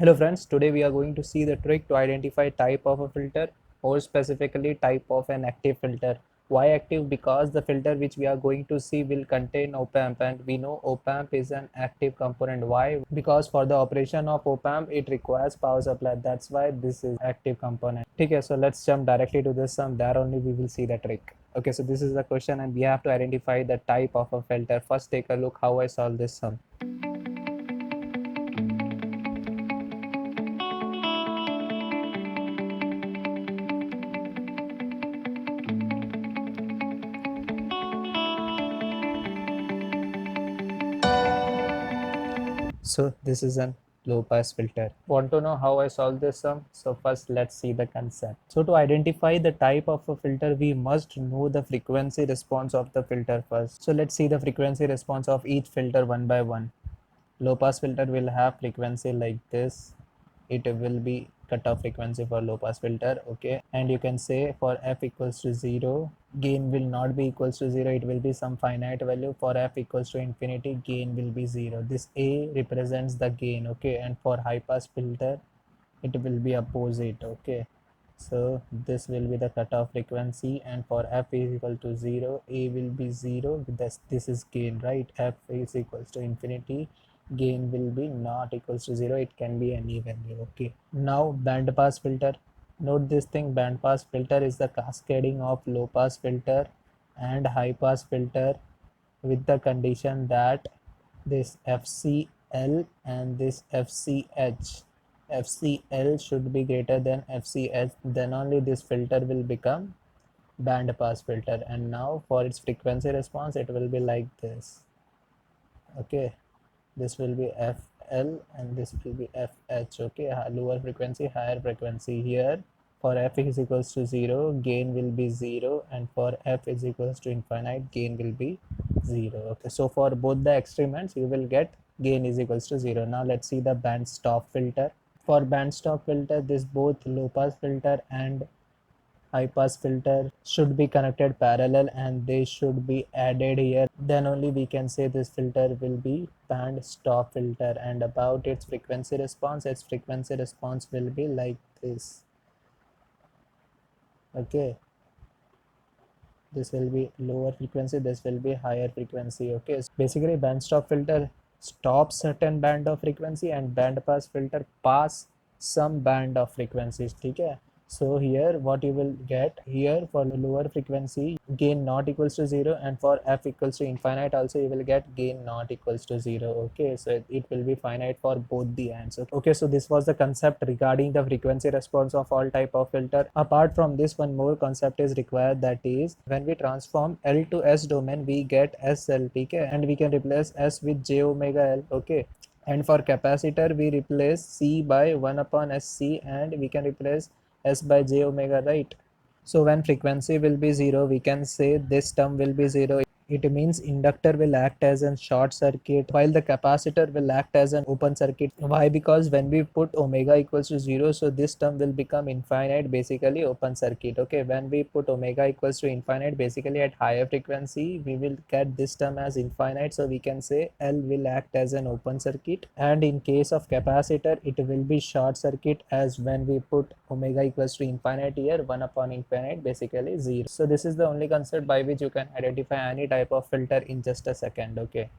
Hello friends, today we are going to see the trick to identify type of a filter, more specifically type of an active filter. Why active? Because the filter which we are going to see will contain op-amp, and we know op-amp is an active component. Why? Because for the operation of op-amp it requires power supply. That's why this is active component. Okay, so let's jump directly to this sum. There only we will see the trick. Okay, so this is the question and we have to identify the type of a filter. First take a look how I solve this sum. So this is a low pass filter. Want to know how I solve this sum? So first let's see the concept. So to identify the type of a filter, we must know the frequency response of the filter first. So let's see the frequency response of each filter one by one. Low pass filter will have frequency like this. It will be cutoff frequency for low pass filter. Okay, and you can say for f equals to 0, gain will not be equals to 0, it will be some finite value. For f equals to infinity, gain will be 0. This a represents the gain. Okay, and for high pass filter it will be opposite. Okay, so this will be the cutoff frequency, and for f is equal to 0, a will be 0. This is gain, right? F is equals to infinity, gain will be not equals to 0, it can be any value. Okay, now band pass filter. Note this thing, band pass filter is the cascading of low pass filter and high pass filter with the condition that this FCL and this FCL should be greater than FCH, then only this filter will become band pass filter. And now for its frequency response it will be like this. Okay, this will be FL and this will be FH. Okay, lower frequency, higher frequency. Here for f is equals to 0, gain will be 0, and for f is equals to infinite, gain will be 0. Okay, so for both the experiments you will get gain is equals to 0. Now let's see the band stop filter. For band stop filter, this both low pass filter and high pass filter should be connected parallel and they should be added here. Then only we can say this filter will be band stop filter. And about its frequency response will be like this. Okay, this will be lower frequency, this will be higher frequency. Okay, so basically band stop filter stops certain band of frequency and band pass filter pass some band of frequencies. Okay, so here what you will get here, for lower frequency gain not equals to 0, and for f equals to infinite also you will get gain not equals to 0. Okay, so it will be finite for both the ends. Okay, so this was the concept regarding the frequency response of all type of filter. Apart from this, one more concept is required, that is when we transform L to S domain we get SL. Okay, and we can replace S with j omega L. Okay, and for capacitor we replace C by 1 upon SC, and we can replace S by j omega, right? So when frequency will be 0, we can say this term will be 0. It means inductor will act as a short circuit while the capacitor will act as an open circuit. Why? Because when we put omega equals to 0, so this term will become infinite, basically open circuit. Okay, when we put omega equals to infinite, basically at higher frequency we will get this term as infinite, so we can say L will act as an open circuit. And in case of capacitor it will be short circuit, as when we put omega equals to infinite here, 1 upon infinite, basically 0. So this is the only concept by which you can identify any type of filter in just a second. Okay,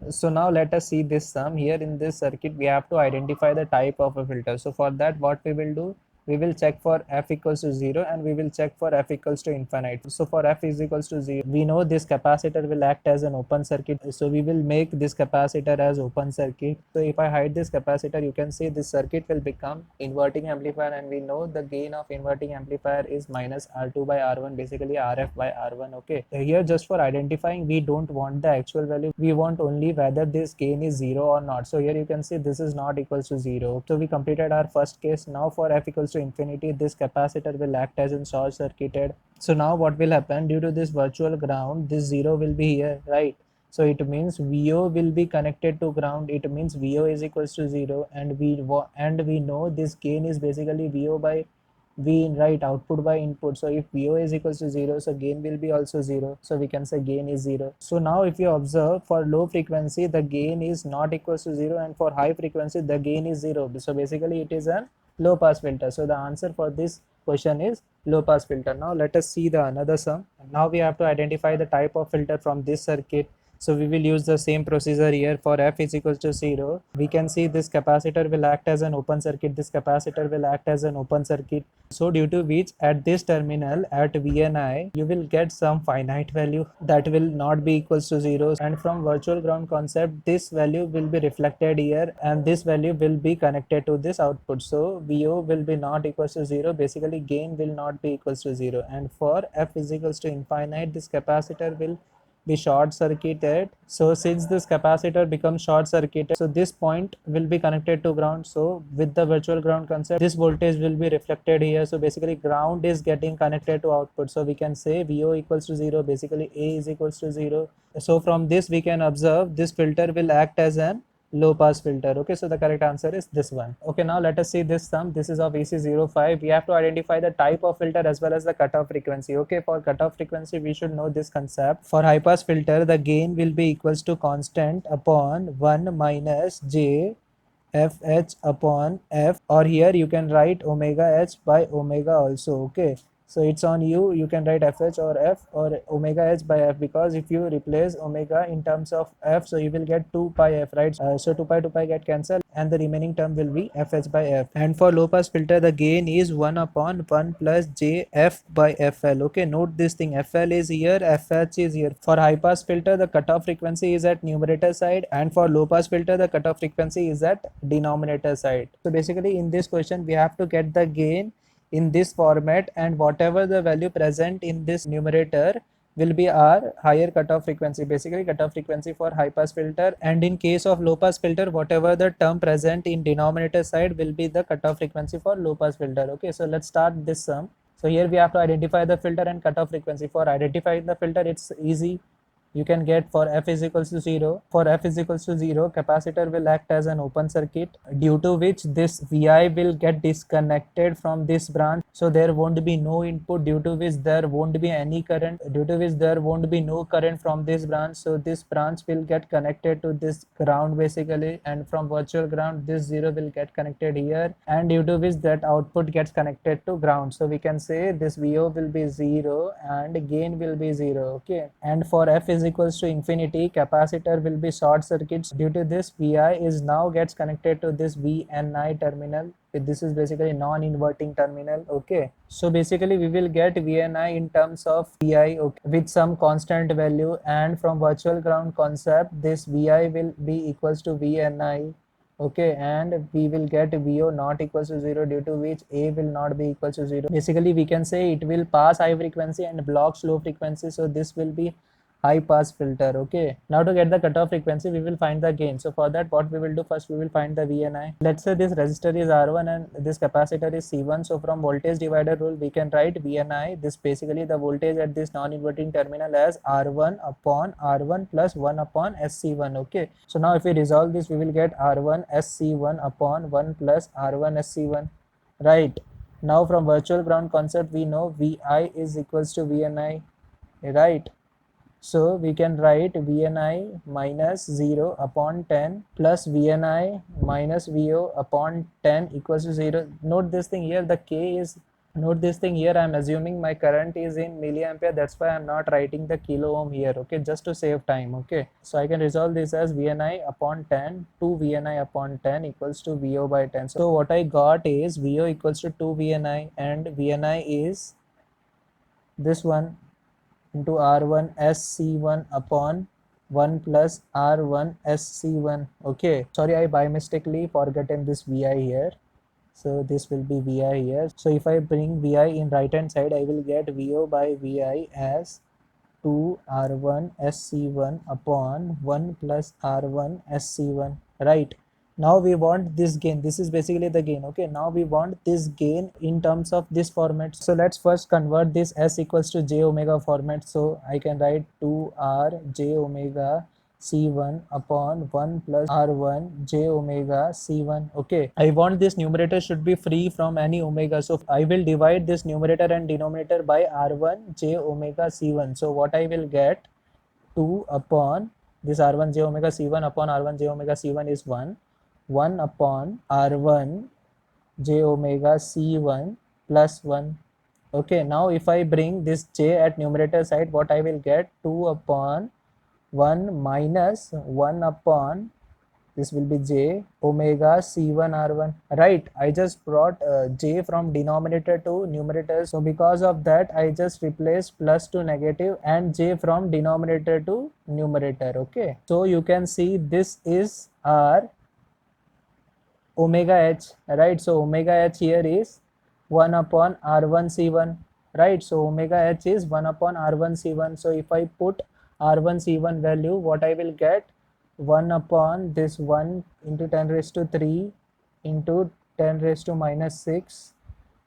so now let us see this sum. Here in this circuit we have to identify the type of a filter. So for that what we will do, we will check for f equals to 0 and we will check for f equals to infinite. So for f is equals to 0, we know this capacitor will act as an open circuit, so we will make this capacitor as open circuit. So if I hide this capacitor, you can see this circuit will become inverting amplifier, and we know the gain of inverting amplifier is minus R2 by R1, basically RF by R1. Okay, here just for identifying, we don't want the actual value, we want only whether this gain is 0 or not. So here you can see this is not equals to 0. So we completed our first case. Now for f equals to infinity, this capacitor will act as in short circuited. So now what will happen, due to this virtual ground, this 0 will be here, right? So it means VO will be connected to ground. It means VO is equals to 0, and we know this gain is basically VO by we write output by input. So if VO is equals to 0, so gain will be also 0. So we can say gain is 0. So now if you observe, for low frequency the gain is not equals to 0, and for high frequency the gain is 0. So basically it is a low pass filter. So the answer for this question is low pass filter. Now let us see the another sum. Now we have to identify the type of filter from this circuit. So we will use the same procedure here. For f is equals to 0, we can see this capacitor will act as an open circuit, this capacitor will act as an open circuit. So due to which at this terminal at VNI, you will get some finite value that will not be equals to 0, and from virtual ground concept this value will be reflected here and this value will be connected to this output. So VO will be not equals to 0, basically gain will not be equals to 0, and for f is equals to infinite, this capacitor will be short circuited. So since this capacitor becomes short circuited, so this point will be connected to ground. So with the virtual ground concept, this voltage will be reflected here. So basically ground is getting connected to output. So we can say VO equals to 0, basically A is equals to 0. So from this we can observe this filter will act as an low pass filter. Okay, so the correct answer is this one. Okay, now let us see this sum. This is of EC05. We have to identify the type of filter as well as the cutoff frequency. Okay, for cutoff frequency we should know this concept. For high pass filter, the gain will be equals to constant upon 1 minus J fh upon f, or here you can write omega h by omega also. Okay, so it's on you, you can write fh or f or omega h by f, because if you replace omega in terms of f, so you will get 2 pi f, right? So 2 pi get cancelled and the remaining term will be fh by f. And for low pass filter, the gain is 1 upon 1 plus j f by fl. Okay, note this thing, fl is here, fh is here. For high pass filter, the cutoff frequency is at numerator side, and for low pass filter the cutoff frequency is at denominator side. So basically in this question we have to get the gain in this format, and whatever the value present in this numerator will be our higher cutoff frequency, basically cutoff frequency for high pass filter. And in case of low pass filter, whatever the term present in denominator side will be the cutoff frequency for low pass filter. Okay, so let's start this sum. So here we have to identify the filter and cutoff frequency. For identifying the filter, it's easy. You can get for f is equals to 0. For f is equals to 0, capacitor will act as an open circuit, due to which this Vi will get disconnected from this branch. So there won't be no input, due to which there won't be any current, due to which there won't be no current from this branch. So this branch will get connected to this ground basically, and from virtual ground this 0 will get connected here, and due to which that output gets connected to ground. So we can say this VO will be 0 and gain will be 0. Okay, and for f is equals to infinity, capacitor will be short circuits. Due to this, Vi is now gets connected to this VNI terminal. This is basically non-inverting terminal. Okay, so basically we will get VNI in terms of Vi, okay, with some constant value, and from virtual ground concept this Vi will be equals to VNI. Okay, and we will get VO not equals to 0, due to which A will not be equals to 0. Basically we can say it will pass high frequency and blocks low frequency, so this will be high pass filter. Okay, now to get the cutoff frequency we will find the gain. So for that what we will do, first we will find the VNI. Let's say this resistor is R1 and this capacitor is C1. So from voltage divider rule we can write VNI, this basically the voltage at this non-inverting terminal, as R1 upon R1 plus 1 upon SC1. Okay, so now if we resolve this we will get R1 SC1 upon 1 plus R1 SC1. Right, now from virtual ground concept we know Vi is equals to VNI, right? So we can write VNI minus 0 upon 10 plus VNI minus VO upon 10 equals to 0. Note this thing here, the K is, note this thing here, I am assuming my current is in milliampere, that's why I am not writing the kilo ohm here. Okay, just to save time. Okay, so I can resolve this as VNI upon 10, 2 VNI upon 10 equals to VO by 10. So what I got is VO equals to 2 VNI, and VNI is this one into R1 SC1 upon 1 plus R1 SC1. Okay, sorry, I by mistakenly forgotten this Vi here. So this will be Vi here. So if I bring Vi in right hand side, I will get VO by Vi as 2 R1 SC1 upon 1 plus R1 SC1. Right, now we want this gain, this is basically the gain. Okay, now we want this gain in terms of this format. So let's first convert this S equals to j omega format. So I can write 2R j omega C1 upon 1 plus R1 j omega C1. Okay, I want this numerator should be free from any omega. So I will divide this numerator and denominator by R1 j omega C1. So what I will get, 2 upon this R1 j omega C1 upon R1 j omega C1 is 1. 1 upon R1 j omega C1 plus 1. Okay, now if I bring this j at numerator side, what I will get, 2 upon 1 minus 1 upon, this will be j omega C1 R1. Right, I just brought j from denominator to numerator. So because of that, I just replace plus to negative and j from denominator to numerator. Okay, so you can see this is our omega h, right? So omega h here is 1 upon R1 C1, right? So omega h is 1 upon R1 C1. So if I put R1 C1 value, what I will get, 1 upon this 1 into 10 raised to 3 into 10 raised to minus 6.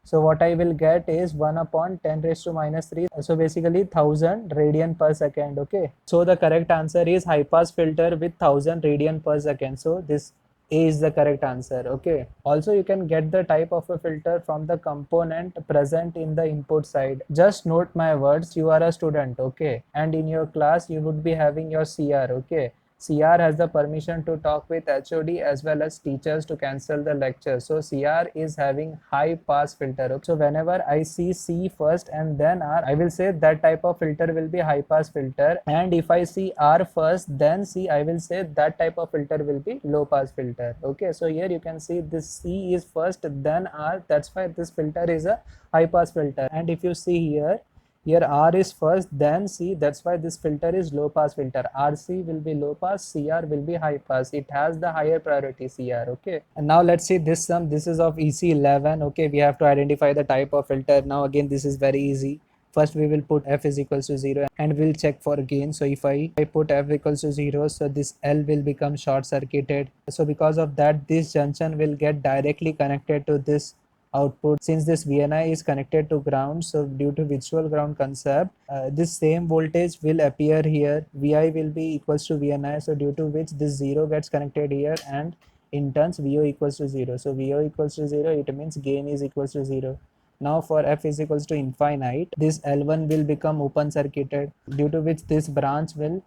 So what I will get is 1 upon 10 raised to minus 3. So basically 1000 radian per second. Okay. So the correct answer is high pass filter with 1000 radian per second. So this A is the correct answer. Okay. Also you can get the type of a filter from the component present in the input side. Just note my words. You are a student. Okay. And in your class you would be having your CR. Okay. CR has the permission to talk with HOD as well as teachers to cancel the lecture. So CR is having high pass filter. So whenever I see C first and then R, I will say that type of filter will be high pass filter. And if I see R first then C, I will say that type of filter will be low pass filter. Okay, so here you can see this C is first then R. That's why this filter is a high pass filter. And if you see here R is first then C, that's why this filter is low pass filter. RC will be low pass, CR will be high pass. It has the higher priority CR. Okay, and now let's see this sum. This is of EC11. Okay, we have to identify the type of filter. Now again this is very easy. First we will put f is equals to 0 and we'll check for gain. So if I put f equals to 0, so this L will become short circuited. So because of that, this junction will get directly connected to this output. Since this VNI is connected to ground, so due to virtual ground concept, this same voltage will appear here. Vi will be equals to VNI, so due to which this 0 gets connected here, and in turns VO equals to 0. So VO equals to 0, it means gain is equals to 0. Now for f is equals to infinite, this L1 will become open circuited, due to which this branch will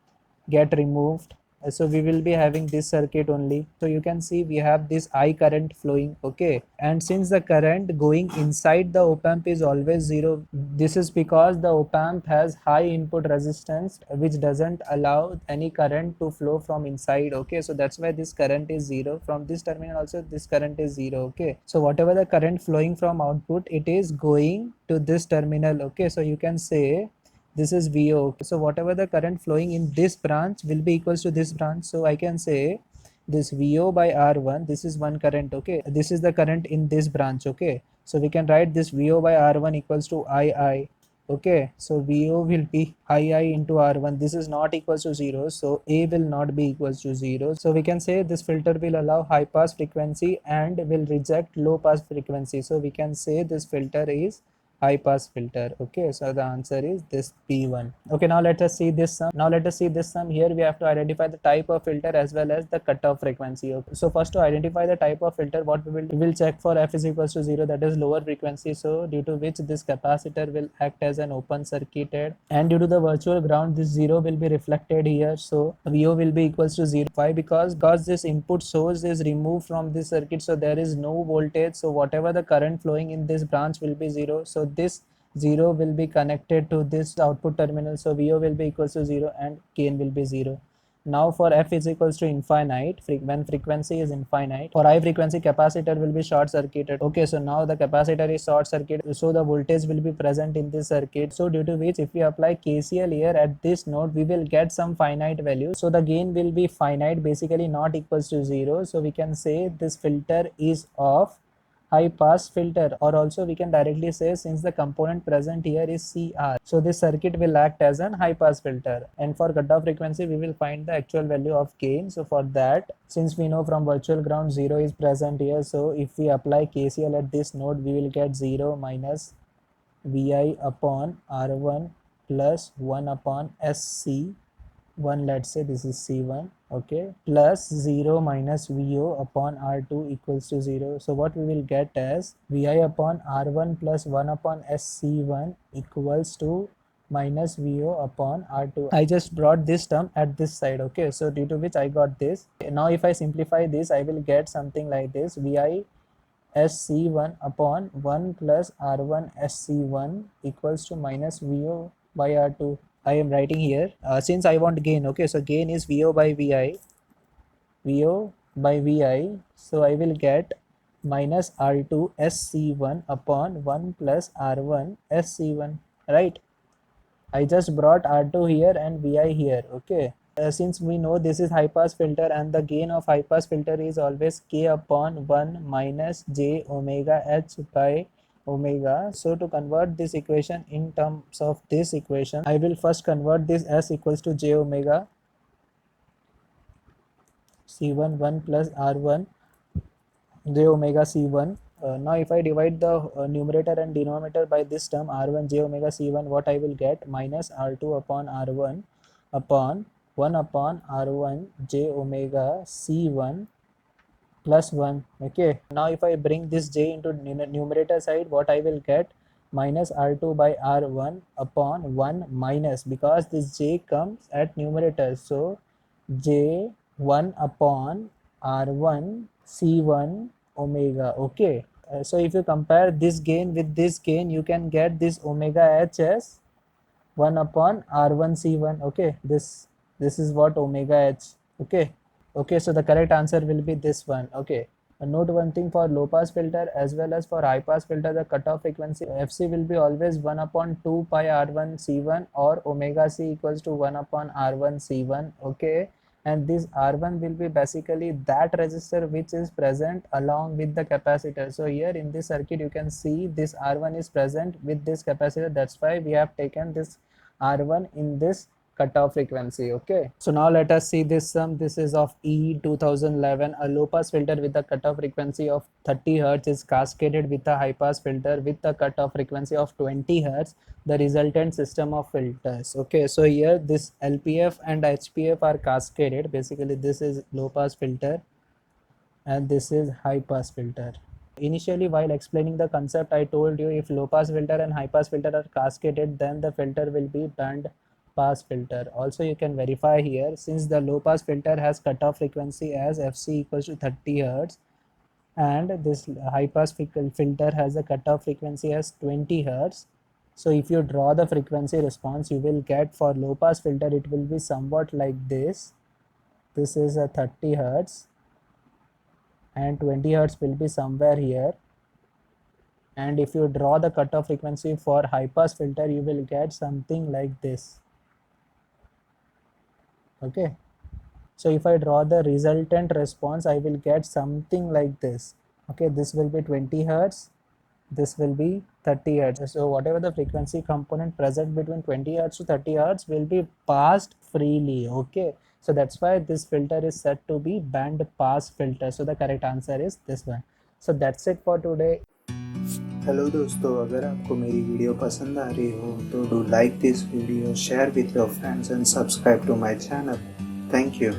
get removed. So we will be having this circuit only. So you can see we have this I current flowing. Okay, and since the current going inside the op amp is always 0, this is because the op amp has high input resistance which doesn't allow any current to flow from inside. Okay, so that's why this current is 0. From this terminal also this current is 0. Okay, so whatever the current flowing from output, it is going to this terminal. Okay, so you can say this is VO. So whatever the current flowing in this branch will be equals to this branch. So I can say this VO by R1, this is one current. Okay, this is the current in this branch. Okay, so we can write this VO by R1 equals to II. Okay, so VO will be II into R1. This is not equals to 0, so A will not be equals to 0. So we can say this filter will allow high pass frequency and will reject low pass frequency. So we can say this filter is high pass filter. Okay, so the answer is this P1. Okay, now let us see this sum. Here we have to identify the type of filter as well as the cutoff frequency. Okay, so first to identify the type of filter, what we will check for f is equals to 0, that is lower frequency. So due to which this capacitor will act as an open circuited, and due to the virtual ground this 0 will be reflected here. So VO will be equals to 0. Why? Because this input source is removed from this circuit, so there is no voltage. So whatever the current flowing in this branch will be 0. So this 0 will be connected to this output terminal. So VO will be equals to 0 and gain will be 0. Now for f is equals to infinite, when frequency is infinite, for high frequency capacitor will be short circuited. Okay, so now the capacitor is short circuited, so the voltage will be present in this circuit. So due to which if we apply KCL here at this node, we will get some finite value. So the gain will be finite, basically not equals to 0. So we can say this filter is of high pass filter, or also we can directly say since the component present here is CR, so this circuit will act as an high pass filter. And for cutoff frequency we will find the actual value of gain. So for that, since we know from virtual ground 0 is present here, so if we apply KCL at this node, we will get 0 minus Vi upon R1 plus 1 upon SC 1, let's say this is C1, okay, plus 0 minus VO upon R2 equals to 0. So what we will get as VI upon R1 plus 1 upon SC1 equals to minus VO upon R2. I just brought this term at this side, okay, so due to which I got this. Now if I simplify this, I will get something like this: VI SC1 upon 1 plus R1 SC1 equals to minus VO by R2. I am writing here since I want gain, okay, so gain is VO by VI, VO by VI, so I will get minus R2 SC1 upon 1 plus R1 SC1, right? I just brought R2 here and VI here, okay. Since we know this is high pass filter and the gain of high pass filter is always K upon 1 minus J omega H by omega. So to convert this equation in terms of this equation, I will first convert this as equals to J omega C1 1 plus R1 J omega C1. Now if I divide the numerator and denominator by this term R1 J omega C1, what I will get? Minus R2 upon R1 upon 1 upon R1 J omega C1 plus 1. Okay, now if I bring this J into numerator side, what I will get? Minus R2 by R1 upon 1 minus, because this J comes at numerator, so J 1 upon R1 C1 omega. Okay, so if you compare this gain with this gain, you can get this omega H as 1 upon R1 C1. Okay, this is what omega H. Okay, so the correct answer will be this one. Okay, note one thing: for low pass filter as well as for high pass filter, the cutoff frequency FC will be always 1 upon 2 pi R1 C1 or omega C equals to 1 upon R1 C1. Okay, and this R1 will be basically that resistor which is present along with the capacitor. So here in this circuit you can see this R1 is present with this capacitor, that's why we have taken this R1 in this cutoff frequency. Okay, so now let us see this sum. This is of E 2011. A low pass filter with a cutoff frequency of 30 Hz is cascaded with a high pass filter with a cutoff frequency of 20 Hz, the resultant system of filters. Okay, so here this LPF and HPF are cascaded. Basically this is low pass filter and this is high pass filter. Initially while explaining the concept, I told you if low pass filter and high pass filter are cascaded, then the filter will be band pass filter. Also you can verify here, since the low pass filter has cutoff frequency as FC equals to 30 Hz and this high pass filter has a cutoff frequency as 20 Hz. So if you draw the frequency response, you will get for low pass filter it will be somewhat like this. This is a 30 Hz and 20 Hz will be somewhere here. And if you draw the cutoff frequency for high pass filter, you will get something like this. Okay, so if I draw the resultant response, I will get something like this. Okay, this will be 20 Hz, this will be 30 Hz. So whatever the frequency component present between 20 Hz to 30 Hz will be passed freely. Okay, so that's why this filter is said to be band pass filter. So the correct answer is this one. So that's it for today. Hello दोस्तों, अगर आपको मेरी video पसंद आ रही हो तो do like this video, share with your friends and subscribe to my channel. Thank you.